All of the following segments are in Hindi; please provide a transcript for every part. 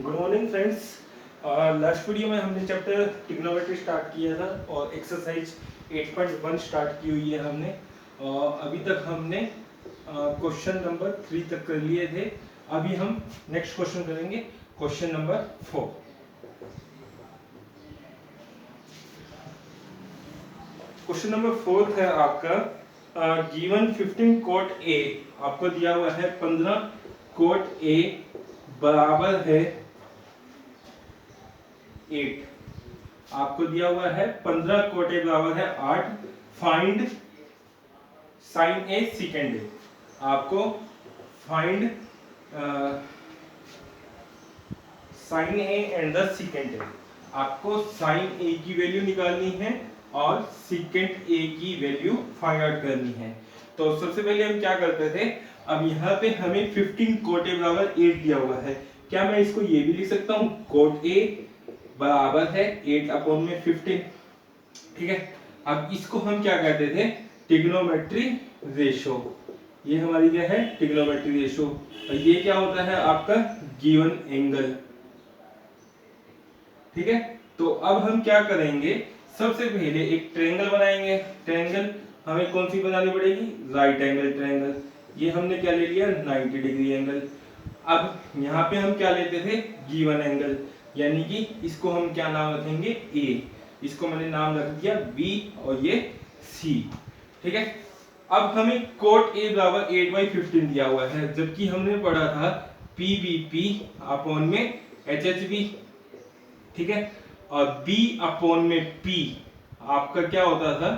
Good morning friends. Last video में हमने चैप्टर ट्रिग्नोमेट्री स्टार्ट किया था और एक्सरसाइज 8.1 स्टार्ट की हुई है हमने। और अभी तक हमने क्वेश्चन नंबर 3 तक कर लिए थे। अभी हम नेक्स्ट क्वेश्चन करेंगे, क्वेश्चन नंबर 4। क्वेश्चन नंबर 4 है आपका, गिवन 15 कोट ए, आपको दिया हुआ है 15 कोट ए बराबर है 8। आपको दिया हुआ है 15 कोट ए बराबर है 8। Find sine A second A. आपको find sine A and the second A. आपको साइन ए की वैल्यू निकालनी है और सेकेंड ए की वैल्यू फाइंड आउट करनी है। तो सबसे पहले हम क्या करते थे, अब यहाँ पे हमें 15 कोट ए बराबर 8 दिया हुआ है। क्या मैं इसको ये भी लिख सकता हूँ, कोट ए बराबर है 8 अपॉन में 15। ठीक है, अब इसको हम क्या कहते थे, ट्रिग्नोमेट्री रेशो। ये हमारी क्या है, ट्रिग्नोमेट्री रेशो। और ये क्या होता है आपका गिवन एंगल। ठीक है, तो अब हम क्या करेंगे, सबसे पहले एक ट्रायंगल बनाएंगे। ट्रायंगल हमें कौन सी बनानी पड़ेगी, राइट एंगल ट्रायंगल। ये हमने क्या ले लिया, 90 डिग्री एंगल। अब यहाँ पे हम क्या लेते थे, गिवन एंगल, यानी कि इसको हम क्या नाम रखेंगे, ए। इसको मैंने नाम रख दिया बी और ये सी। ठीक है, अब हमें कोट ए बराबर 8/15 दिया हुआ है, जबकि हमने पढ़ा था पी बी पी अपॉन में एच एच बी। ठीक है, और बी अपॉन में पी आपका क्या होता था,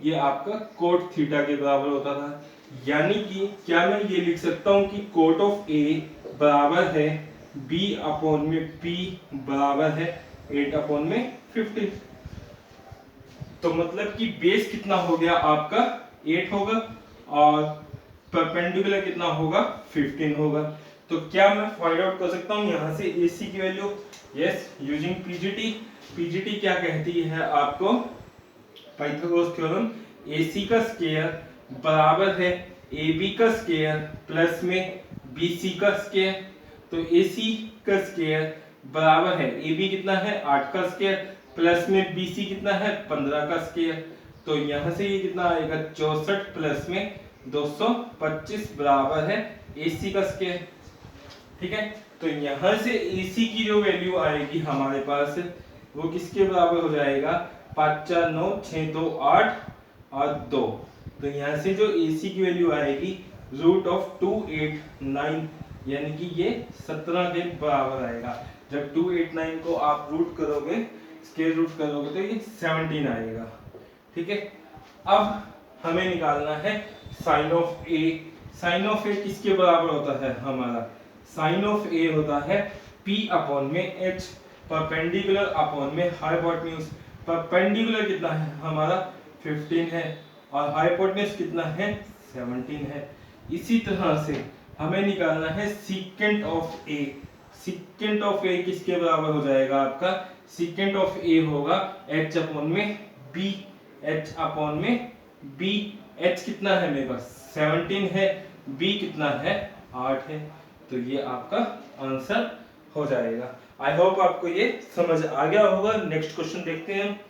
ये आपका कोट थीटा के बराबर होता था। यानी कि क्या मैं ये लिख सकता हूं कि कोट ऑफ ए बराबर है बी अपॉन में पी बराबर है 8 अपॉन में 15। तो मतलब कि बेस कितना हो गया आपका 8 होगा और परपेंडिकुलर कितना होगा 15 होगा। तो क्या मैं फाइंड आउट कर सकता हूं यहां से AC की value, yes, using PGT. PGT क्या कहती है आपको, पाइथागोरस थ्योरम, AC का स्क्वायर बराबर है AB का स्क्वायर प्लस में BC का स्क्वायर। तो AC का स्क्वायर बराबर है AB कितना है 8 का स्क्वायर प्लस में BC कितना है 15 का स्क्वायर। तो यहां से ये कितना आएगा 64 प्लस में 225 बराबर है AC का स्क्वायर। ठीक है, तो यहां से AC की जो वैल्यू आएगी हमारे पास, वो किसके बराबर हो जाएगा, 5 4 9 6 2 8 और 2। तो यहाँ से जो AC की वैल्यू आएगी √289, यानी कि ये 17 के बराबर आएगा। जब 289 को आप रूट करोगे, स्क्वायर रूट करोगे, तो ये 17 आएगा। ठीक है, अब हमें निकालना है sine of A. Sine of A किसके बराबर होता है हमारा, साइन ऑफ ए होता है P अपॉन में H, परपेंडिकुलर अपॉन में हाइपोटेन्यूज। परपेंडिकुलर कितना है हमारा 15 है और हाइपोटेन्यूज कितना है 17 है। इसी तरह से हमें निकालना है secant of A. Secant of A किसके बराबर हो जाएगा आपका, सीकेंट ऑफ ए होगा H अपॉन में B। H अपॉन में B, H कितना है मेरे पास 17 है, B कितना है 8 है। तो ये आपका आंसर हो जाएगा। आई होप आपको ये समझ आ गया होगा। नेक्स्ट क्वेश्चन देखते हैं।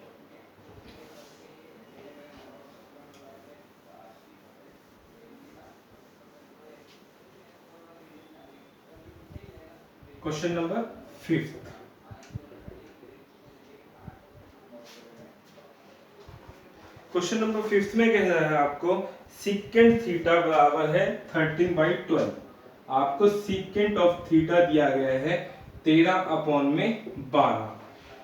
Question number 5। क्वेश्चन नंबर 5 में कह रहा है आपको सीकेंट थीटा बराबर है 13/12। आपको सीकेंट ऑफ थीटा दिया गया है 13 अपॉन में 12।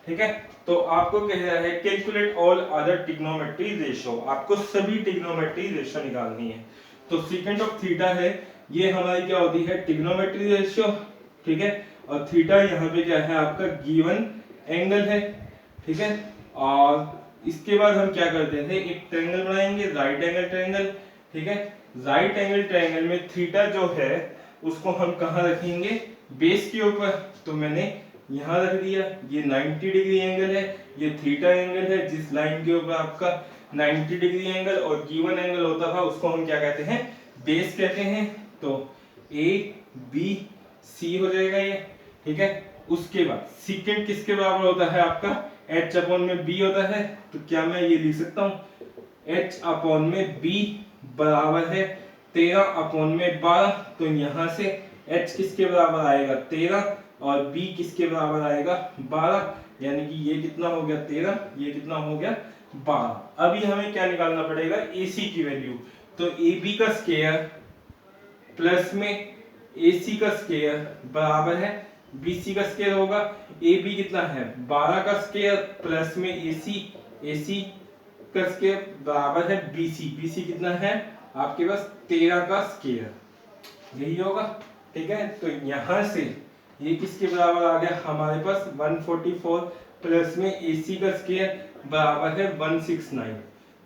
ठीक है, तो आपको कह रहा है calculate all other trigonometry ratio. आपको सभी ट्रिग्नोमेट्री रेशो निकालनी है। तो सीकेंट ऑफ थीटा है, ये हमारी क्या होती है, ट्रिग्नोमेट्री रेशो। ठीक है, और थीटा यहाँ पे क्या है आपका गिवन एंगल है। ठीक है, और इसके बाद हम क्या करते थे, एक ट्रायंगल बनाएंगे, राइट एंगल ट्रायंगल। ठीक है, राइट एंगल ट्रायंगल में थीटा जो है उसको हम कहाँ रखेंगे, बेस के ऊपर। तो मैंने यहाँ रख दिया, ये 90 डिग्री एंगल है, ये थीटा एंगल है जिस लाइन के ऊपर आपका 90 डिग्री एंगल और गिवन एंगल होता था उसको हम क्या कहते हैं, बेस कहते हैं। तो ए बी सी हो जाएगा ये। ठीक है, उसके बाद सीकेंट किसके बराबर होता है आपका h अपॉन में b होता है, तो क्या मैं ये लिख सकता हूँ h अपॉन में b बराबर है 13 अपॉन में 12। तो यहाँ से h किसके बराबर आएगा 13 और b किसके बराबर आएगा 12, यानी कि ये कितना हो गया 13, ये कितना हो गया 12। अभी हमें क्या निकालना पड़ेगा AC की वैल्यू, तो AB का स्क्वायर प्लस में AC का स्क्वायर बराबर है BC का स्क्वायर होगा। AB कितना है 12 का स्क्वायर प्लस में AC का स्क्वायर बराबर है BC कितना है आपके पास 13 का स्क्वायर, यही होगा। ठीक है, तो यहाँ से ये किसके बराबर आ गया हमारे पास 144 प्लस में AC का स्क्वायर बराबर है 169।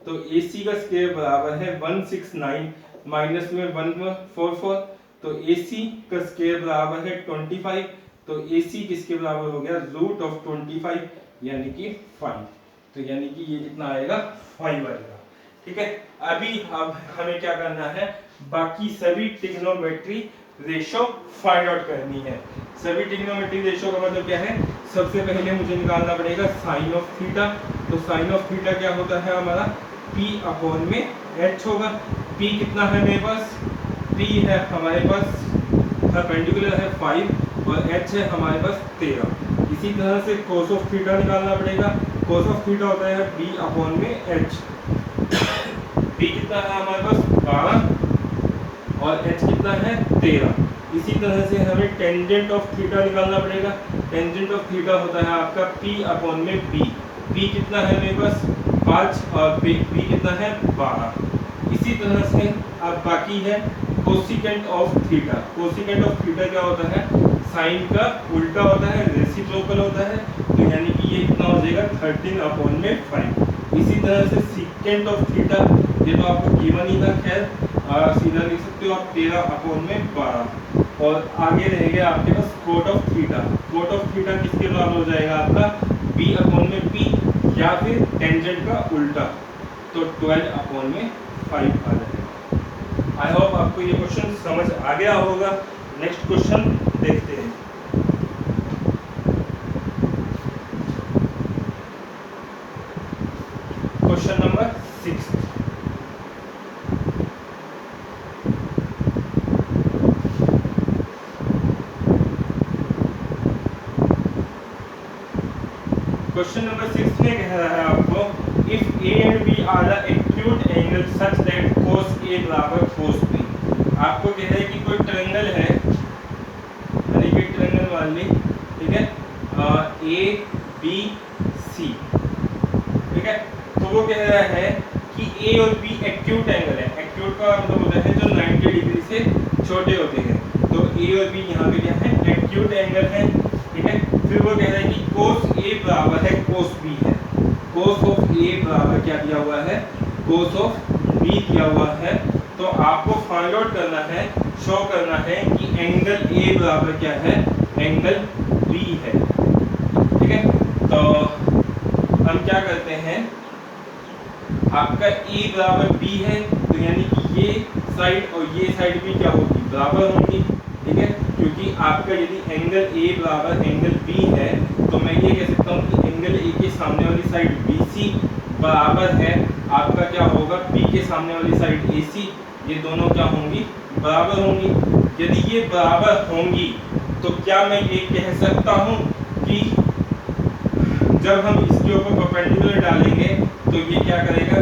तो AC का स्क्वायर बराबर है 169 माइनस में 144, तो AC का स्क्वायर बराबर है 25। तो AC किसके बराबर हो गया रूट ऑफ 25 यानी कि 5। तो यानी कि ये कितना आएगा 5 आएगा। ठीक है, अभी अब हमें क्या करना है बाकी सभी ट्रिग्नोमेट्री रेशो फाइंड आउट करनी है। सभी ट्रिग्नोमेट्री रेशो का मतलब क्या है, सबसे पहले मुझे निकालना पड़ेगा साइन ऑफ थीटा। तो साइन ऑफ थीटा क्या होता है हमारा P अपॉन में H होगा। P कितना है मेरे पास, P है हमारे पास परपेंडिकुलर है 5 और H है हमारे पास 13। इसी तरह से cos ऑफ थीटा निकालना पड़ेगा। cos ऑफ थीटा होता है B अपॉन में H। B कितना है हमारे पास 12 और H कितना है 13। इसी तरह से हमें टेंजेंट ऑफ थीटा निकालना पड़ेगा। टेंजेंट ऑफ थीटा होता है आपका P अपॉन में B। B कितना है मेरे पास 5 और B कितना है 12। इसी तरह से अब बाकी है cosecant of theta. Cosecant of theta क्या होता है, साइन का उल्टा होता है, रेसिप्रोकल होता है। तो यानी कि ये कितना हो जाएगा 13 अपॉन में 5। इसी तरह से सीकेंट ऑफ थीटा, ये तो आपको गिवन ही था, खैर सीधा लिख सकते हो आप 13 अपॉन में 12। और आगे रह गया आपके पास cot of theta. Cot of theta किसके बराबर हो जाएगा आपका B अपॉन में P या फिर टेंजेंट का उल्टा, तो 12 अपॉन में 5 आ जाएगा। आई होप आपको ये क्वेश्चन समझ आ गया होगा। नेक्स्ट क्वेश्चन देखते हैं। Question number 6। क्वेश्चन नंबर 6 में कह रहा है आपको if A and B are the acute angle such that cos A बराबर cos B। आपको कह रहा है कि कोई ट्रायंगल है, यानी कि ट्रायंगल मान ली, ठीक है, A B C, ठीक है। तो वो कह रहा है कि A और B एक्यूट एंगल है। एक्यूट का मतलब होता है जो 90 डिग्री से छोटे होते हैं। तो A और B यहाँ पे क्या है एक्यूट एंगल है, ठीक है। फिर वो कह रहा है कि cos A बराबर है cos B है। cos ऑफ A बराबर क्या दिया हुआ है cos ऑफ B दिया हुआ है। तो आपको फाइंड आउट करना है, शो करना है कि एंगल A बराबर क्या है एंगल B है, ठीक है। तो हम क्या करते हैं, आपका A बराबर B है, तो यानी कि ये साइड और ये साइड भी क्या होगी बराबर होंगी, ठीक है। क्योंकि आपका यदि एंगल A बराबर एंगल B है तो मैं ये कह सकता हूँ कि एंगल A के सामने वाली साइड BC बराबर है आपका क्या होगा B के सामने वाली साइड AC। ये दोनों क्या होंगी बराबर होंगी। यदि ये बराबर होंगी तो क्या मैं ये कह सकता हूँ कि जब हम इसके ऊपर परपेंडिकुलर डालेंगे तो ये क्या करेगा,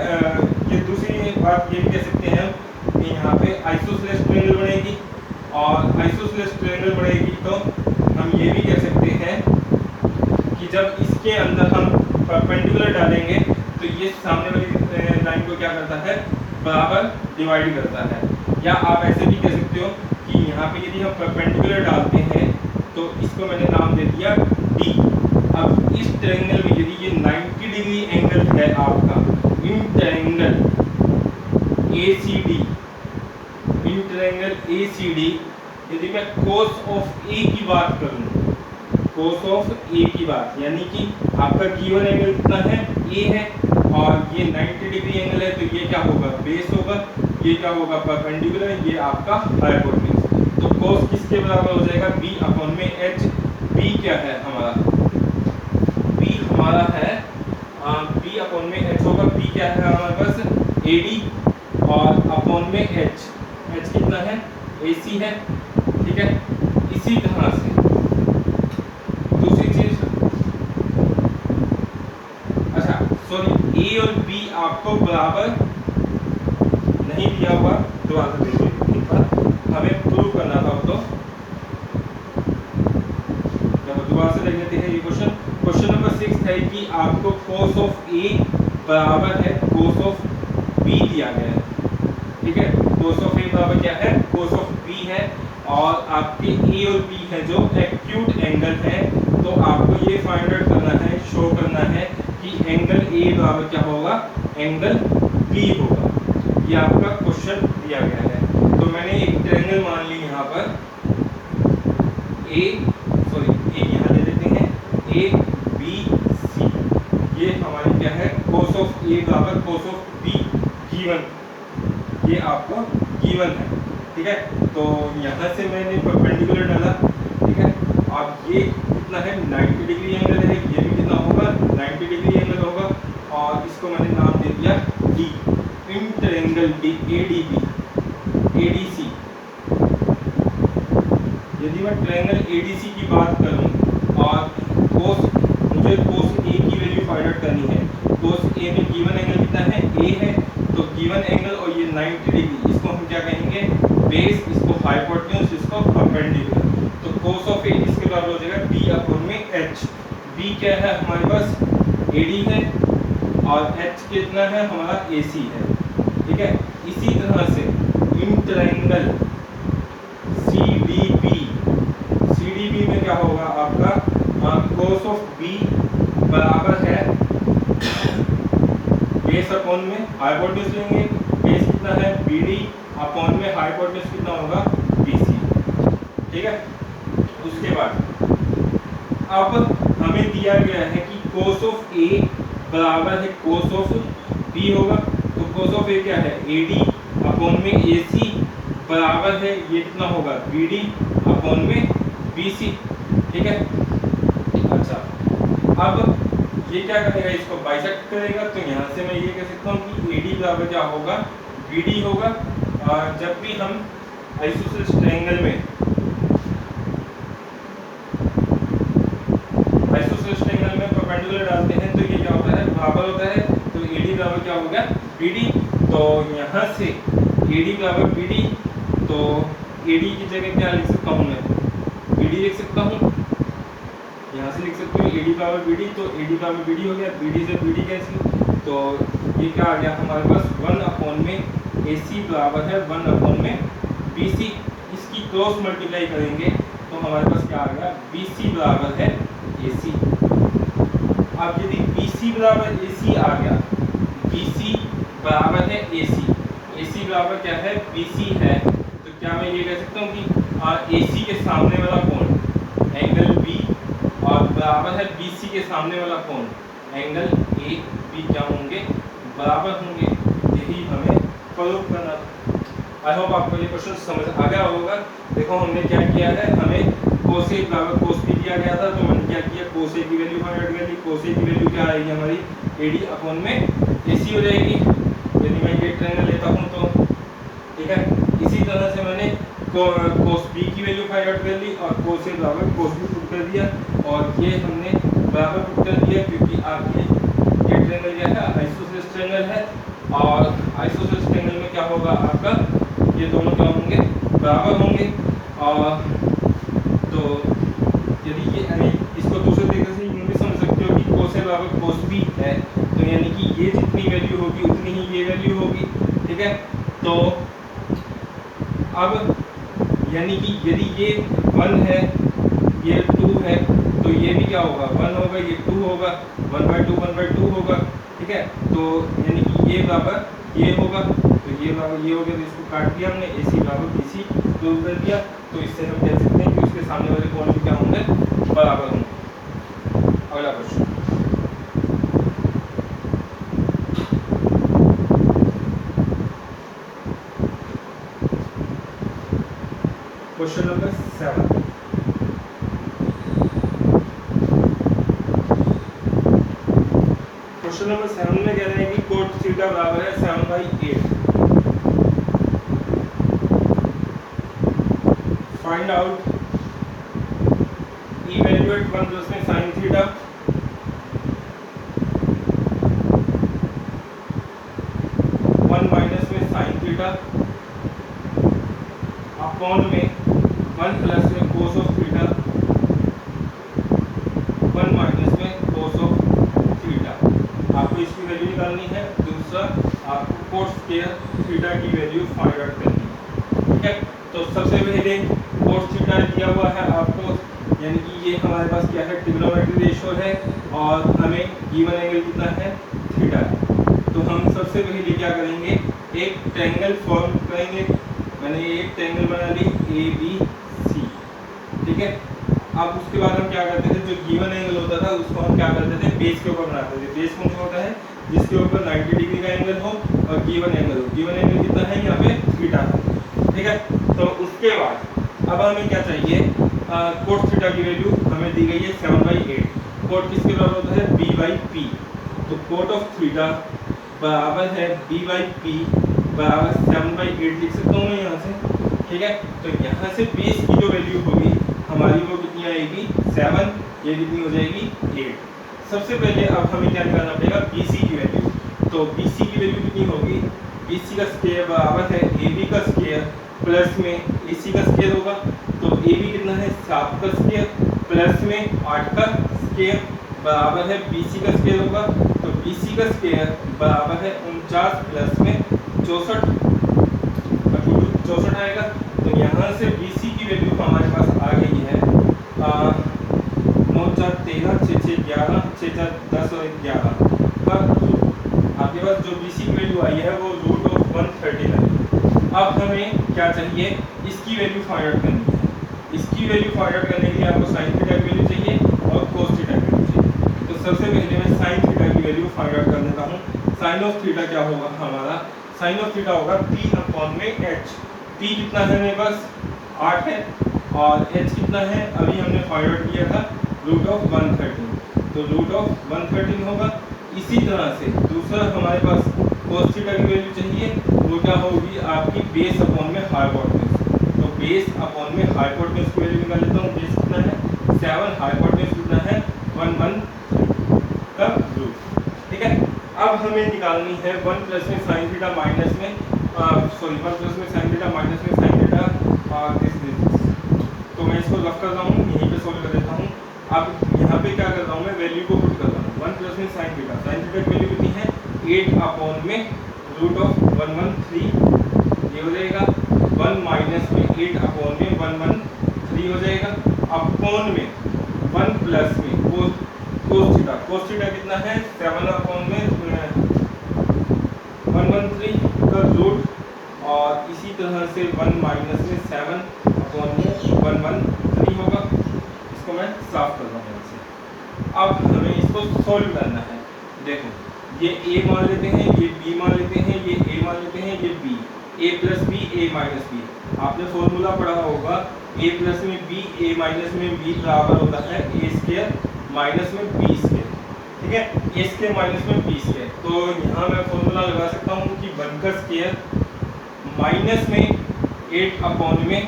ये दूसरी बात ये भी कह सकते हैं कि यहाँ पे आइसोसेलेस ट्रायंगल बनेगी। और आइसोसेलेस ट्रायंगल बनेगी तो हम ये भी कह सकते हैं कि जब इसके अंदर हम परपेंडिकुलर डालेंगे तो ये सामने वाली लाइन को क्या करता है बराबर डिवाइड करता है। या आप ऐसे भी कह सकते हो कि यहाँ पे यदि हम परपेंडिकुलर डालते हैं तो इसको मैंने नाम दे दिया D। अब इस ट्रायंगल में यदि ये 90 डिग्री एंगल है आपका in triangle ACD, in triangle ACD, यदि मैं cos ऑफ A की बात करूं, cos ऑफ A की बात, यानी कि आपका गिवन एंगल कितना है A है और ये 90 डिग्री एंगल है, तो ये क्या होगा बेस होगा, ये क्या होगा परपेंडिकुलर, ये आपका हाइपोटेन्यूज। तो cos किसके बराबर हो जाएगा B अपॉन में H। बी क्या है हमारा, बी हमारा है बी अपॉन में एच होगा। बी क्या है हमारे पास एडी और अपॉन में एच, एच कितना है एसी है, ठीक है। इसी तरह से दूसरी चीज, अच्छा सॉरी, ए और बी आपको बराबर नहीं दिया हुआ, दोबारा से देखिए एक बार, हमें प्रूव करना था। तो दोबारा से देख लेते हैं ये क्वेश्चन। क्वेश्चन नंबर 6 है कि आपको cos ऑफ ए बराबर है cos ऑफ बी दिया गया है, ठीक है। cos ऑफ ए बराबर क्या है cos ऑफ बी है, और आपके ए और बी है जो एक्यूट एंगल है, तो आपको ये फाइंड आउट करना है, शो करना है कि एंगल ए बराबर क्या होगा, एंगल बी होगा। ये आपका क्वेश्चन दिया गया है। तो मैंने एक ट्रायंगल मान ली यहाँ पर ए, सॉरी ए यहाँ ले लेते हैं, ए बी सी, ये हमारी क्या है cos ऑफ ए बराबर cos ऑफ बी गिवन, ये आपको गिवन है, ठीक है। तो यहाँ से मैंने परपेंडिकुलर डाला, ठीक है। अब ये कितना है 90 डिग्री एंगल है, ये भी कितना होगा 90 डिग्री एंगल होगा, और इसको मैंने नाम दे दिया D, in triangle D ADB ADC. यदि मैं ट्रायंगल एडीसी की बात करूं और कोस, मुझे कोस ए की वैल्यू फाइंड आउट करनी है। कोस ए में गिवन एंगल कितना है ए है, तो गिवन एंगल और ये 90 डिग्री, इसको हम क्या कहेंगे बेस, इसको हाइपोटेन्यूज, इसको परपेंडिकुलर। तो कोस ऑफ ए इसके बराबर हो जाएगा बी अपॉन में एच। बी क्या है हमारे पास एडी है, और एच कितना है हमारा एसी है, ठीक है। इसी तरह से इन ट्रायंगल सीडीबी, सीडीबी में क्या होगा आपका cos ऑफ बी बराबर है बेस अपॉन में हाइपोटेन्यूज लेंगे, बेस कितना है बीडी अपॉन में हाइपोटेन्यूज कितना होगा बीसी, ठीक है। उसके बाद अब हमें दिया गया है कि cos ऑफ ए बराबर है cos ऑफ बी होगा, तो cos ऑफ ए क्या है एडी अपॉन में एसी बराबर है, ये कितना होगा बीडी अपॉन में बीसी, ठीक है। अच्छा, अब ये क्या करेगा, इसको बाइसेक्ट करेगा, तो यहाँ से मैं ये कह सकता हूँ कि एडी बराबर क्या होगा बीडी होगा। जब भी हम आइसोसेलेस ट्रायंगल में, आइसोसेलेस ट्रायंगल में परपेंडिकुलर डालते हैं, तो ये क्या होता है बराबर होता है, तो एडी बराबर क्या हो गया बीडी। तो यहाँ से एडी बराबर बीडी, तो एडी की जगह क्या लिख सकता हूँ मैं बीडी लिख सकता हूँ, यहाँ से लिख सकते हो एडी बराबर बीडी, तो एडी बराबर बीडी हो गया, बीडी से बीडी कैंसिल, तो ये क्या आ गया हमारे पास 1 अपॉन में एसी बराबर है 1 अपॉन में बीसी। इसकी क्रॉस मल्टीप्लाई करेंगे तो हमारे पास क्या आ गया बीसी बराबर है एसी। अब यदि बीसी बराबर एसी आ गया, बीसी बराबर है एसी, एसी बराबर क्या है बीसी है, तो क्या मैं ये कह सकता हूँ कि एसी के सामने वाला कोण एंगल बी और बराबर है बीसी के सामने वाला कोण एंगल ए बी क्या होंगे बराबर होंगे। यही हमें प्रूव करना था। आई होप आपको ये क्वेश्चन समझ आ गया होगा। देखो हमने क्या किया है, हमें cos ए बराबर cos बी दिया गया था, तो मैंने क्या किया cos ए की वैल्यू फाइंड आउट कर ली। cos ए की वैल्यू क्या आएगी हमारी एडी अपॉन में एसी हो जाएगी, यदि मैं ये ट्रायंगल लेता हूँ तो, ठीक है। इसी तरह से मैंने cos बी की वैल्यू फाइंड आउट कर ली और cos ए बराबर cos बी पुट कर दिया, और ये हमने बराबर पुट कर दिया क्योंकि आपके ये ट्रायंगल क्या है आइसोसेलेस ट्रायंगल है, और आइसोसेलेस ट्रायंगल में क्या होगा आपका ये दोनों क्या होंगे बराबर होंगे। और तो यदि ये इसको दूसरे तरीके से यूँ भी समझ सकते हो कि cos ए बराबर cos बी है, तो यानी कि ये जितनी वैल्यू होगी उतनी ही ये वैल्यू होगी, ठीक है। तो अब यानी कि यदि ये 1 है ये 2 है, तो ये भी क्या होगा 1 होगा, ये 2 होगा, 1/2 होगा, ठीक है। तो यानी कि ये बराबर ये होगा, तो ये बराबर ये हो गया, तो इसको काट दिया हमने, AC बराबर BC प्रूव कर दिया। तो इससे हम कह सकते हैं कि उसके सामने वाले कोण भी क्या होंगे बराबर होंगे। अगला question, question number 7। Question number 7 में कह रहे हैं कि कोट थीटा बराबर है 7/8। फाइंड आउट इवेल्युएट 1 प्लस में साइन थीटा, वन माइनस में साइन थीटा अपॉन में 1 प्लस में कोस ऑफ थीटा, 1 माइनस में कोस ऑफ थीटा। आपको इसकी वैल्यू निकालनी है। दूसरा आपको कोट स्क्वायर थीटा की वैल्यू फाइंड आउट करनी है। ठीक है, तो सबसे पहले कोट थीटा दिया हुआ है आपको, यानी कि ये हमारे पास क्या है, ट्रिग्नोमेट्री रेशियो है और हमें गिवन एंगल कितना है, थीटा है। तो हम सबसे पहले क्या करेंगे, एक ट्रायंगल फॉर्म करेंगे। मैंने एक ट्रायंगल बना ली ABC, ठीक है। अब उसके बाद हम क्या करते थे, जो गिवन एंगल होता था उसको हम क्या करते थे, बेस के ऊपर बनाते थे। बेस कौन सा होता है, जिसके ऊपर 90 डिग्री का एंगल हो और गिवन एंगल हो। गिवन एंगल कितना है, यहाँ पे थीटा है, ठीक है। तो उसके बाद अब हमें क्या चाहिए, कोट थीटा की वैल्यू हमें दी गई है 7/8। कोट किसके बराबर होता है, B/P। तो कोट ऑफ थीटा बराबर है B/P बराबर 7/8 लिख सकता हूँ मैं यहाँ से, ठीक है। तो यहाँ से बेस की जो वैल्यू होगी हमारी वो कितनी आएगी, 7, ये कितनी हो जाएगी, 8। सबसे पहले अब हमें क्या निकालना पड़ेगा, BC की वैल्यू। तो BC की वैल्यू कितनी होगी, BC का स्क्वायर बराबर है AB का स्क्वायर प्लस में AC का स्क्वायर होगा। तो AB कितना है, 7 का स्क्वायर प्लस में 8 का स्क्वायर बराबर है BC का स्क्वायर होगा। तो BC का स्क्वायर बराबर है 49 प्लस में 64, 64 आएगा। तो यहाँ से BC की वैल्यू हमारे पास आ गई है 9 4 13 6 6 11 6 4 10 और 11 पर आपके पास जो BC की वैल्यू आई है वो √130 है। अब हमें क्या चाहिए, इसकी वैल्यू फाइंड आउट करनी है। इसकी वैल्यू फाइंड आउट करने के लिए आपको साइन थीटा की वैल्यू चाहिए और कोस थीटा की वैल्यू चाहिए। तो सबसे पहले मैं साइन थीटा की वैल्यू फाइंड आउट कर लेता हूँ। साइन ऑफ थीटा क्या होगा हमारा, साइन ऑफ थीटा होगा P/H। P कितना है मेरे पास, 8 है और H कितना है, अभी हमने फाइंड आउट किया था √113। तो √113 होगा। इसी तरह से दूसरा हमारे पास कोस थीटा की वैल्यू चाहिए, वो क्या होगी आपकी बेस अपॉन में हाइपोटेन्यूज। तो बेस अपॉन में हाइपोटेन्यूज की वैल्यू निकाल लेता हूँ। बेस कितना है 7, हाइपोटेन्यूज कितना है 113 का रूट, ठीक है। अब हमें निकालनी है 1 प्लस में साइन थीटा माइनस में 1 प्लस में साइन थीटा माइनस में साइन थीटा दिस। तो मैं इसको रफ कर रहा हूँ, यहीं पे सोल्व कर देता हूँ। अब यहाँ पे क्या कर रहा हूँ, मैं वैल्यू को पुट कर रहा हूँ। 1 प्लस में साइन थीटा की वैल्यू कितनी है, 8 अपॉन में √113 ये हो जाएगा। 1 माइनस में 8 अपॉन में 113 हो जाएगा। अपॉन में 1 प्लस में कोस थीटा, कोस थीटा कितना है 7 अपॉन में 113 का रूट, और इसी तरह से 1 माइनस में 7 अपॉन में 113 होगा। इसको मैं साफ कर रहा हूँ इससे। अब हमें इसको सोल्व करना है। देखो ये A मान लेते हैं, ये B मान लेते हैं, ये A मान लेते हैं, ये B, A plus B A minus B। आपने फॉर्मूला पढ़ा होगा A प्लस में B A माइनस में B बराबर होता है A स्क्वायर माइनस में B स्क्वायर, ठीक है। A स्क्वायर माइनस में B स्क्वायर। तो यहाँ मैं फॉर्मूला लगा सकता हूँ कि 1 का स्क्वायर माइनस में 8 अपॉन में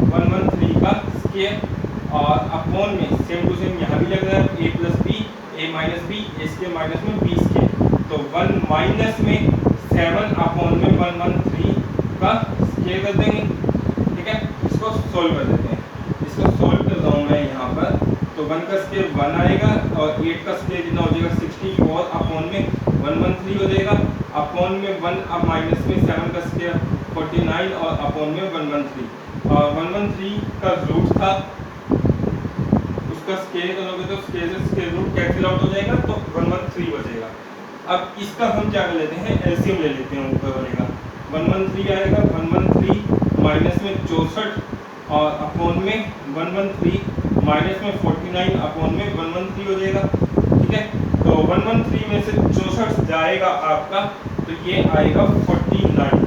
113 का स्क्वायर और अपॉन में सेम टू सेम यहाँ भी लग रहा है A plus B A minus B A square minus में B स्क्वायर। तो 1 माइनस में 7 अपॉन में 113 का स्क्वायर कर देंगे, ठीक है। इसको सोल्व कर देते हैं। इसको सोल्व कर रहा हूँ मैं यहाँ पर। तो 1 का स्क्वायर 1 आएगा और 8 का स्क्वायर कितना हो जाएगा 60 और अपॉन में 113 हो जाएगा। अपॉन में 1 अब माइनस में 7 का स्क्वायर 49 और अपॉन में 113 और 113 का रूट था, उसका स्क्वायर करोगे तो स्क्वायर से स्क्वायर रूट कैंसिल आउट हो जाएगा, तो 113 बचेगा। अब इसका हम क्या कर लेते हैं, एलसीएम ले लेते हैं ऊपर वाले का। 113 आएगा, 113 माइनस में 64 और अपॉन में 113 माइनस में 49 अपॉन में 113 हो जाएगा, ठीक है। तो 113 में से 64 जाएगा आपका, तो ये आएगा 49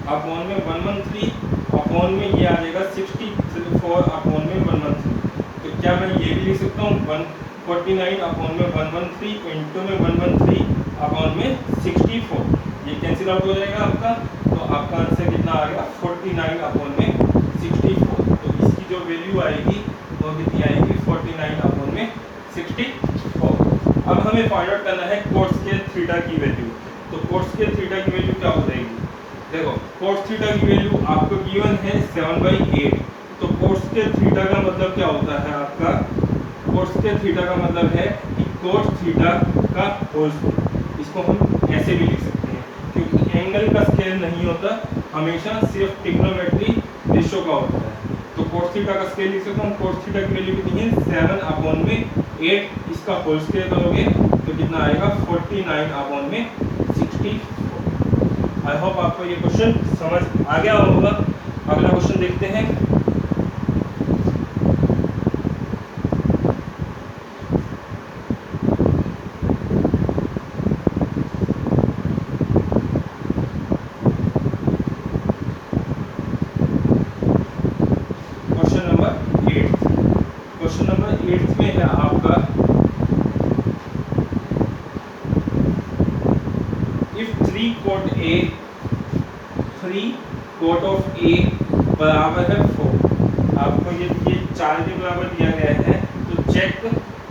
अपॉन में 113 अपॉन में ये आ जाएगा 64 अपॉन में 113। तो क्या मैं ये भी लिख सकता हूँ 49 अपॉन में 113 इंटू में 113 अपॉन में 64, ये कैंसिल आउट हो जाएगा आपका, तो आपका आंसर कितना आ गया 49 अपॉन में 64। तो इसकी जो वैल्यू आएगी वो कितनी आएगी 49 अपॉन में 64। अब हमें फाइंड आउट करना है कोट स्क्वायर थीटा की वैल्यू। तो कोट स्क्वायर थीटा की वैल्यू क्या हो जाएगी, देखो कोट थीटा की वैल्यू आपको गिवन है 7/8। तो कोट स्क्वायर थीटा का मतलब क्या होता है आपका, कोट स्क्वायर थीटा का मतलब है कि कोट थीटा का होल स्क्वायर। इसको हम ऐसे भी लिख सकते हैं क्योंकि एंगल का स्क्वायर नहीं होता, हमेशा सिर्फ ट्रिग्नोमेट्री रेशो का होता है। तो कोट थीटा का स्क्वायर लिख सकता हूँ। कोट थीटा की वैल्यू कितनी है 7 अपॉन में 8, इसका होल स्क्वायर करोगे तो कितना आएगा 49 अपॉन में 64। आई होप आपको ये क्वेश्चन समझ आ गया होगा। अगला क्वेश्चन देखते हैं। क्वेश्चन नंबर 8 में है आपका, इफ 3 कोट ऑफ ए बराबर है 4। आपको ये 4 के बराबर दिया गया है, तो चेक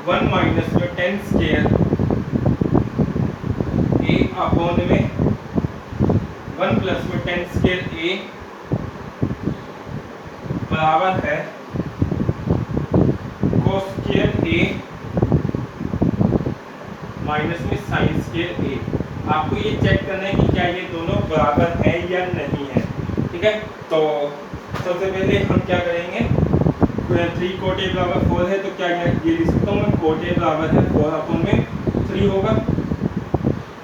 1 माइनस में 10 स्क्वायर ए अपॉन में 1 प्लस में 10 स्क्वायर ए बराबर है cos स्क्वायर ए माइनस में साइन स्क्वायर ए। आपको ये चेक करना है कि क्या ये दोनों बराबर है या नहीं है, ठीक है। तो सबसे पहले हम क्या करेंगे, 3 कोट ए बराबर 4 है, तो क्या ये लिख सकता हूँ मैं, कोट ए बराबर है 4 अपॉन में 3 होगा,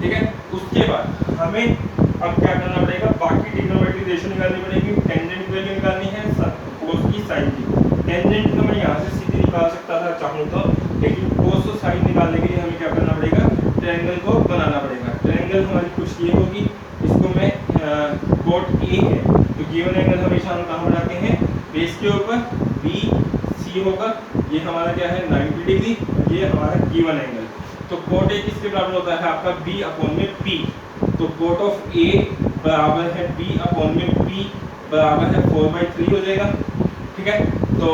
ठीक है। उसके बाद हमें अब क्या करना पड़ेगा, बाकी ट्रिग्नोमेट्री रेशो निकालनी पड़ेगी। टेंजेंट की वैल्यू निकालनी है कोस की साइन की। टेंजेंट तो मैं यहाँ से सीधे निकाल सकता था चाहूँ तो, लेकिन कोस और साइन निकालने के लिए हमें क्या करना पड़ेगा, ट्रायंगल को बनाना पड़ेगा। ट्रायंगल हमारी कुछ ये होगी, इसको मैं कोट ए है, तो गिवन एंगल हमेशा हम कहाँ बनाते हैं, बेस के ऊपर बी सी होगा, ये हमारा क्या है 90 डिग्री, ये हमारा गिवन एंगल। तो कोट ए किसके बराबर होता है आपका बी अपॉन में पी। तो कोट ऑफ ए बराबर है बी अपॉन में पी बराबर है 4/3 हो जाएगा, ठीक है। तो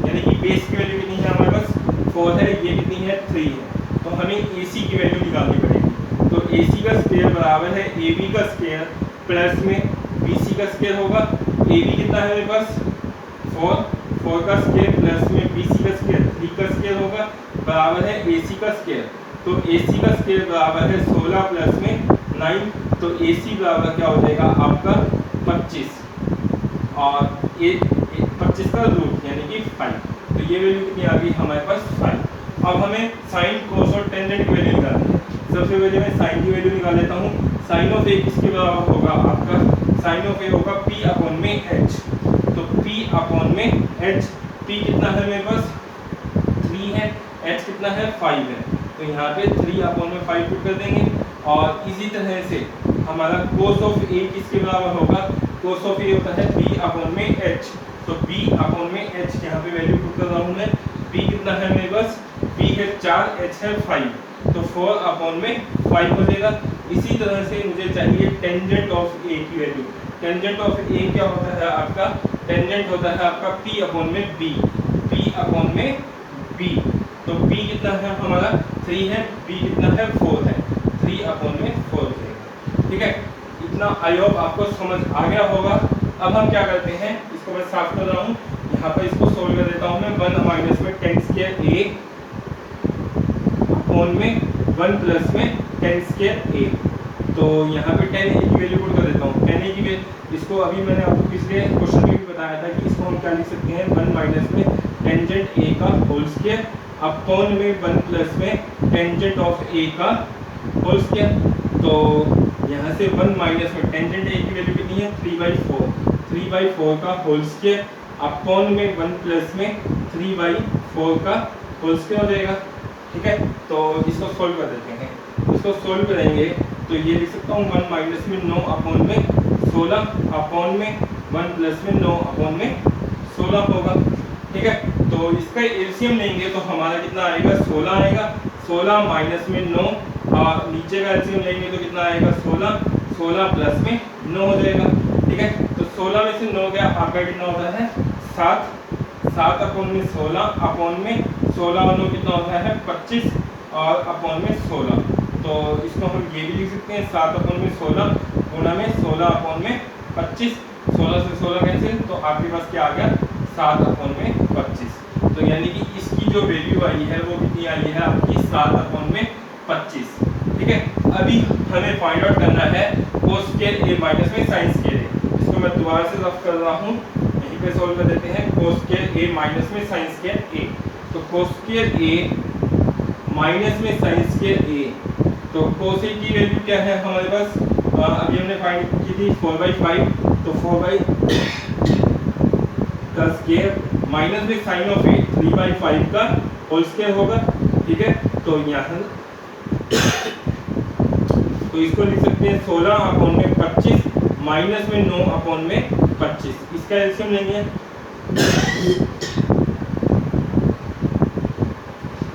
यानी कि बेस की वैल्यू कितनी है हमारे पास 4 है, ये कितनी है 3 है, तो हमें AC की वैल्यू निकालनी पड़ेगी। तो AC का स्क्वायर बराबर है AB का स्क्वायर प्लस में BC का स्क्वायर होगा। AB कितना है मेरे पास 4 का स्क्वायर प्लस में BC का स्क्वायर 3 का स्क्वायर होगा बराबर है AC का स्क्वायर। तो AC का स्क्वायर बराबर है 16 प्लस में 9, तो AC बराबर क्या हो जाएगा आपका 25 और 25 का रूट यानी कि 5। तो ये वैल्यू कितनी आ गई हमारे पास 5। अब हमें साइन कोस और टेंजेंट की वैल्यू निकालनी है। सबसे पहले मैं साइन की वैल्यू निकाल लेता हूँ। साइन ऑफ ए किसके बराबर होगा आपका, साइन ऑफ ए होगा P अपॉन में H। तो P अपॉन में H, P कितना है मेरे पास 3 है, H कितना है 5 है, तो यहाँ पे 3 अपॉन में 5 पुट कर देंगे। और इसी तरह से हमारा कोस ऑफ ए किसके बराबर होगा, कोस ऑफ ए होता है B अपॉन में H। तो B अपॉन में H यहाँ पे वैल्यू पुट कर रहा हूँ मैं। B कितना है मेरे पास, B है 4, H है 5, तो 4 अपॉन में 5 हो जाएगा। इसी तरह से मुझे चाहिए टेंजेंट ऑफ ए की वैल्यू। टेंजेंट ऑफ ए क्या होता है आपका, टेंजेंट होता है आपका P अपॉन में B, P अपॉन में B। तो B कितना है हमारा 3 है, B कितना है 4 है, 3 अपॉन में 4 है, ठीक है। इतना आई होप आपको समझ आ गया होगा। अब हम क्या करते हैं, इसको मैं साफ कर रहा हूँ, यहाँ पर इसको सोल्व कर देता हूँ मैं। 1 माइनस में 10 स्क्वायर ए अपॉन में 1 प्लस में 10 स्क्वायर ए। तो यहाँ पे 10 की वैल्यू पुट कर देता हूँ। 10 की वैल्यू, इसको अभी मैंने आपको पिछले क्वेश्चन में भी बताया था कि इसको हम क्या लिख सकते हैं, 1 माइनस में टेंजेंट ए का होल स्क्वायर अपॉन में 1 प्लस में टेंजेंट ऑफ ए का होल स्क्वायर। तो यहाँ से 1 माइनस में टेंजेंट ए की वैल्यू कितनी है 3/4, 3/4 का होल स्क्वायर अपॉन में 1 प्लस में 3/4 का होल स्क्वायर हो जाएगा, ठीक है। तो इसको सोल्व कर देते हैं। इसको सोल्व करेंगे तो ये लिख सकता हूँ 1 माइनस में 9 अपॉन में 16 अपॉन में 1 प्लस में 9 अपॉन में 16 होगा, ठीक है। तो तो इसका एलसीएम लेंगे तो हमारा कितना आएगा 16 आएगा, 16 माइनस में 9, और नीचे का एलसीएम लेंगे तो कितना आएगा 16, 16 प्लस में 9 हो जाएगा। ठीक है, तो 16 में से 9 गया, आपका कितना होता है 7, 7 अपॉन में 16 अपॉन में 16 और 9 कितना होता है 25 और अपॉन में 16। तो इसको हम ये भी लिख सकते हैं 7 अपॉन में 16 गुणा में 16 अपॉन में 25, 16 से 16 कैंसिल, तो आपके पास क्या आ गया 7 अपॉन में 25। तो यानी कि इसकी जो वैल्यू आई है वो कितनी आई है आपकी 7 अपॉन में 25। ठीक है, अभी हमें फाइंड आउट करना है कोस स्क्वायर ए माइनस में साइन स्क्वायर ए। इसको मैं दोबारा से रफ कर रहा हूँ, यहीं पे सॉल्व कर देते हैं। कोस स्क्वायर ए माइनस में साइन स्क्वायर ए, तो कोस स्क्वायर ए माइनस में साइन स्क्वायर ए, तो कोस ए की वैल्यू क्या है हमारे पास, अभी हमने फाइंड की थी 4/5, तो 4 का स्क्वायर माइनस में साइन ऑफ ए 3/5 का होल स्क्वायर होगा। ठीक है, तो यहाँ तो इसको लिख सकते हैं 16 अपॉन में 25 माइनस में 9 अपॉन में 25, इसका एलसीएम लेंगे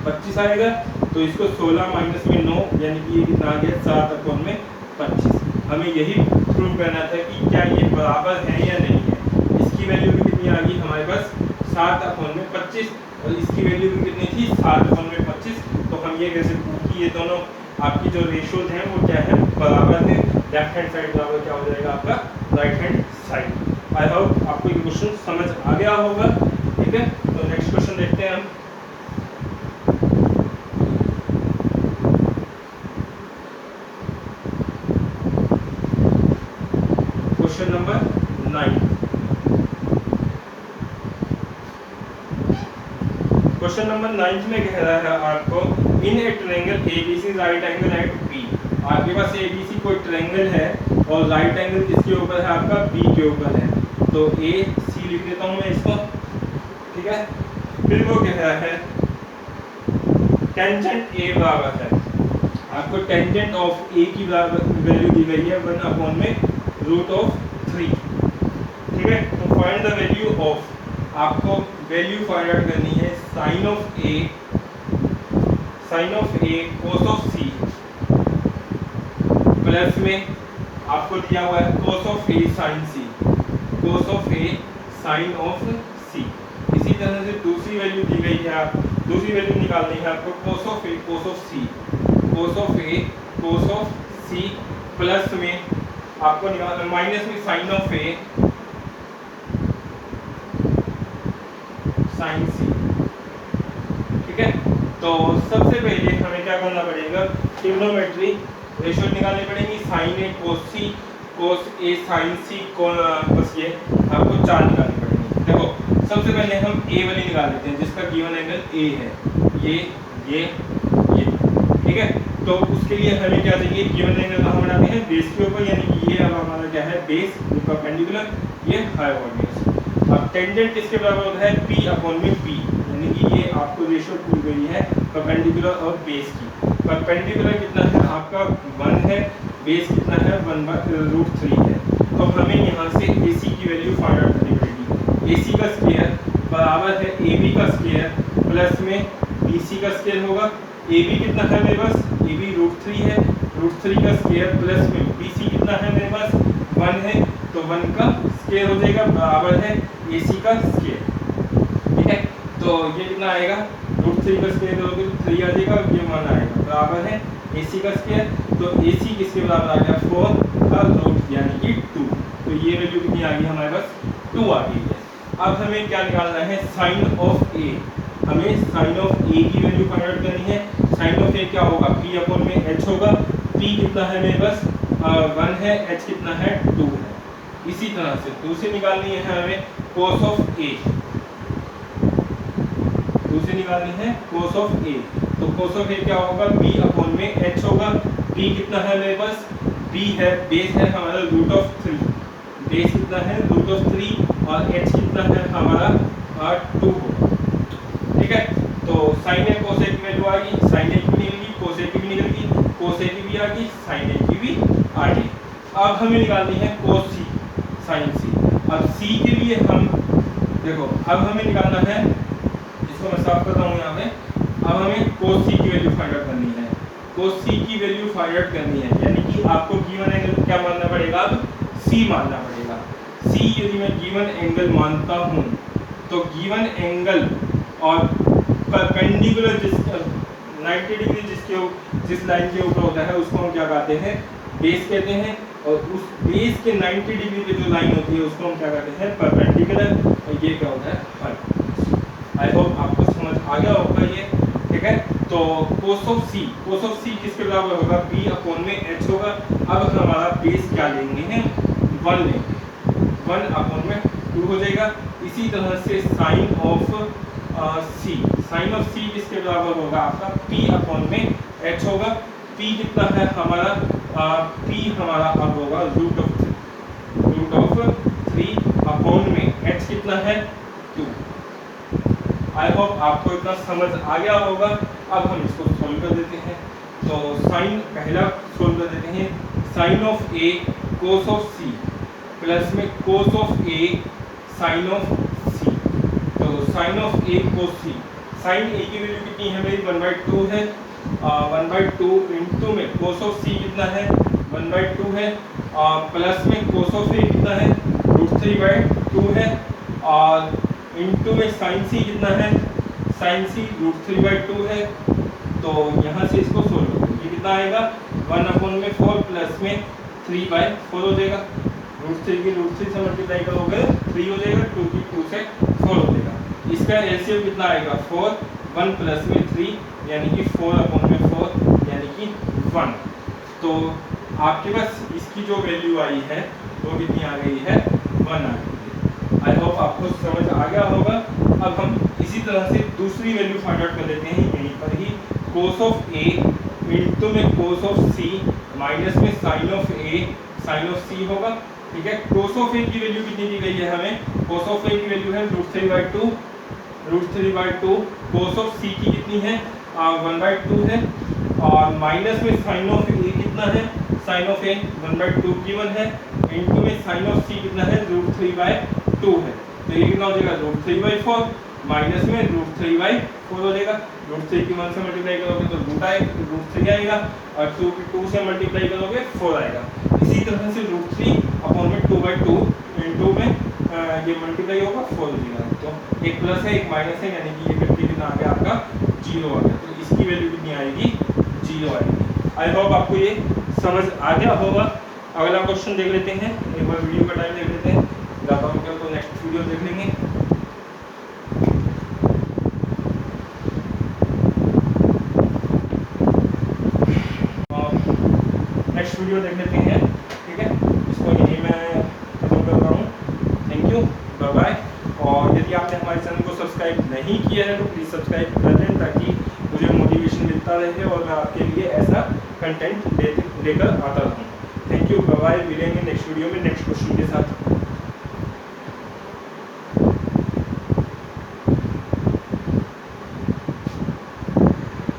25 आएगा, तो इसको 16 माइनस में 9 यानी कि ये कितना आ गया 7 अपॉन में 25। हमें यही प्रूव करना था कि क्या ये बराबर है या नहीं है। इसकी वैल्यू भी कितनी आ गई हमारे पास 7 अपॉन में 25, और इसकी वैल्यू भी कितनी थी 7 अपॉन में 25। तो हम ये कह सकते हैं कि ये दोनों आपकी जो रेशियोज हैं वो क्या है बराबर है। लेफ्ट हैंड साइड बराबर क्या हो जाएगा आपका right hand side. I hope आपको ये क्वेश्चन समझ आ गया होगा। ठीक है, तो नेक्स्ट क्वेश्चन देखते हैं हम। Question number 9। क्वेश्चन नंबर 9 में कह रहा है आपको in a triangle ABC right angle at B. आपके पास एबीसी कोई ट्रायंगल है और राइट एंगल किसके ऊपर है आपका बी के ऊपर है, तो ए सी लिख देता हूं मैं इसको। ठीक है, फिर वो कह रहा है टेंजेंट ए बराबर है, आपको टेंजेंट ऑफ ए की वैल्यू दी गई है 1 अपॉन में √3। ठीक है, तो फाइंड द वैल्यू ऑफ, आपको वैल्यू फाइंड आउट करनी है sine of A cos of C, plus में आपको दिया हुआ है cos of A sine C, cos of A sine of C. इसी तरह से दूसरी वैल्यू दी गई है, आप दूसरी वैल्यू निकालनी है आपको cos of A cos of c, cos of A cos of C, plus में आपको निकालना माइनस में sine of A sine c. ठीक है, तो सबसे पहले हमें क्या करना पड़ेगा, ट्रिग्नोमेट्री रेशियो निकालनी पड़ेगी। साइन ए कोस सी, कोस ए साइन सी को बस ये आपको 4 निकालनी पड़ेगी। देखो सबसे पहले हम ए वाली निकाल लेते हैं जिसका गिवन एंगल ए है, ये। ठीक है, तो उसके लिए हमें क्या चाहिए, गिवन एंगल कहाँ बनाते हैं बेस के ऊपर, यानी कि ये अब हमारा क्या है बेस, परपेंडिकुलर, ये हाइपोटेन्यूज। अब टेंजेंट किसके बराबर होता है P अपॉन में P, यानी कि ये आपको रेशियो दी गई है परपेंडिकुलर और बेस की। परपेंडिकुलर कितना है आपका 1 है, बेस कितना है 1/√3 है। तो हमें यहाँ से AC की वैल्यू फाइंड आउट करनी पड़ेगी। AC का स्क्वायर बराबर है AB का स्क्वायर प्लस में BC का स्क्वायर होगा। AB कितना है मेरे पास, AB √3 है, √3 का स्क्वायर प्लस में BC कितना है मेरे पास 1 है, तो 1 का स्क्वायर हो जाएगा बराबर है AC का स्क्वायर। ठीक है, तो ये कितना आएगा √3 का स्क्वायर करोगे तो 3 आ जाएगा, और ये 1 आएगा बराबर है AC का स्क्वायर। तो AC किसके बराबर आ गया 4 का रूट यानी कि 2। तो ये वैल्यू कितनी आ गई हमारे पास 2 आ गई है। अब हमें क्या निकालना है साइन ऑफ ए, हमें साइन ऑफ ए की वैल्यू फाइंड आउट करनी है। साइन ऑफ ए क्या होगा P अपॉन में H होगा, P कितना है मेरे पास 1 है, H कितना है 2 है। इसी तरह से दूसरी निकालनी है हमें कोस ऑफ ए, दूसरी निकालनी है कोस ऑफ ए। तो कोस ऑफ ए क्या होगा B अपॉन में H होगा, B कितना है मेरे पास, B है बेस है हमारा √3, बेस कितना है √3 और H कितना है हमारा 2 होगा। ठीक है, तो साइन ए कोस ए की वैल्यू आ गई, साइन ए की भी निकल गई, कोस ए की भी निकल गई, कोस ए की भी आ गई, साइन ए की भी आ गई। अब हमें निकालनी है कोस सी साइन सी। अब सी के लिए हम देखो, अब हमें निकालना है इसको मैं साफ कर रहा हूँ यहाँ पे। अब हमें cos c की वैल्यू फाइंड आउट करनी है। cos c की वैल्यू फाइंड आउट करनी है, यानी कि आपको गिवन एंगल क्या मानना पड़ेगा, अब c मानना पड़ेगा। c यदि मैं गिवन एंगल मानता हूँ तो गिवन एंगल और परपेंडिकुलर जिस 90 डिग्री जिस लाइन के ऊपर होता है उसको हम क्या कहते हैं, बेस कहते हैं। और उस बेस के 90 डिग्री पे जो लाइन होती है उसको हम क्या कहते हैं, परपेंडिकुलर। और ये क्या होता है, हाइपोटेन्यूज। आई होप आपको समझ आ गया होगा ये, ठीक है। तो cos ऑफ c किसके बराबर होगा, b अपॉन में h होगा। अब हमारा बेस क्या लेंगे हैं, 1 लेंगे, 1 अपॉन में 2 हो जाएगा। इसी तरह से साइन ऑफ c किसके बराबर होगा, आपका p अपॉन में h होगा। p कितना है हमारा, p हमारा अब होगा रूट ऑफ 3 अपॉन में h कितना है, 2। आई होप आपको इतना समझ आ गया होगा। अब हम इसको सोल्व कर देते हैं। तो साइन पहला सोल्व कर देते हैं, sine of a cos of c plus में cos of a sine of c। तो sine of a cos c, sine a की वैल्यू कितनी है मेरी, 1/2 है। 1/2 इंटू में cos ऑफ c कितना है, 1/2 है। प्लस में cos ऑफ a कितना है, √3/2 है। और इंटू में साइन c कितना है, साइन c √3/2 है। तो यहाँ से इसको सोल्व करो, ये कितना आएगा, 1/4 प्लस में 3/4 हो जाएगा। √3 की √3 से मल्टीप्लाई करोगे 3 हो जाएगा, 2 की 2 से 4 हो जाएगा। इसका एलसीएम कितना आएगा, 4, 1 प्लस में 3 यानी कि 4/4 यानी कि 1। तो आपके पास इसकी जो वैल्यू आई है वो कितनी आ गई है, 1 आ गई है। आई होप आपको समझ आ गया होगा। अब हम इसी तरह से दूसरी वैल्यू फाइंड आउट कर लेते हैं यहीं पर ही, cos ऑफ a इंटू में cos ऑफ c माइनस में sine of a sine of c होगा, ठीक है। cos ऑफ a की वैल्यू कितनी दी गई है हमें, cos ऑफ a की वैल्यू है √3/2 cos ऑफ c की कितनी है, 1/2 है। और माइनस में साइन ऑफ a कितना है, साइन ऑफ a 1/2 गिवन है, इंटू में साइन ऑफ c कितना है, √3/2 है। तो ये कितना हो जाएगा, √3/4 माइनस में √3/4 हो जाएगा। √3 की 1 से मल्टीप्लाई करोगे तो √3 आएगा, और 2 की 2 से मल्टीप्लाई करोगे 4 आएगा। इसी तरह से √3 अपॉन में 2/2 इंटू में ये मल्टीप्लाई होगा 4 हो जाएगा। तो एक प्लस है एक माइनस है, यानी कि ये करके कितना आ गया आपका, 0 आ गया। तो इसकी वैल्यू कितनी आएगी, 0 आएगी। आई होप आपको ये समझ आ गया होगा। अगला क्वेश्चन देख लेते हैं, एक बार वीडियो का टाइम देख लेते हैं, ज़्यादा हो गया तो नेक्स्ट वीडियो देख लेंगे। नेक्स्ट वीडियो देख लेते हैं, ठीक है। इसको यहीं मैं खत्म कर रहा हूँ। Thank you, bye bye. और यदि आपने हमारे चैनल को सब्सक्राइब नहीं किया है तो प्लीज़ सब्सक्राइब कर दें, ताकि मुझे मोटिवेशन मिलता रहे और मैं आपके लिए ऐसा कंटेंट लेकर आता रहूँ। Thank you, bye bye. मिलेंगे नेक्स्ट वीडियो में नेक्स्ट क्वेश्चन के साथ।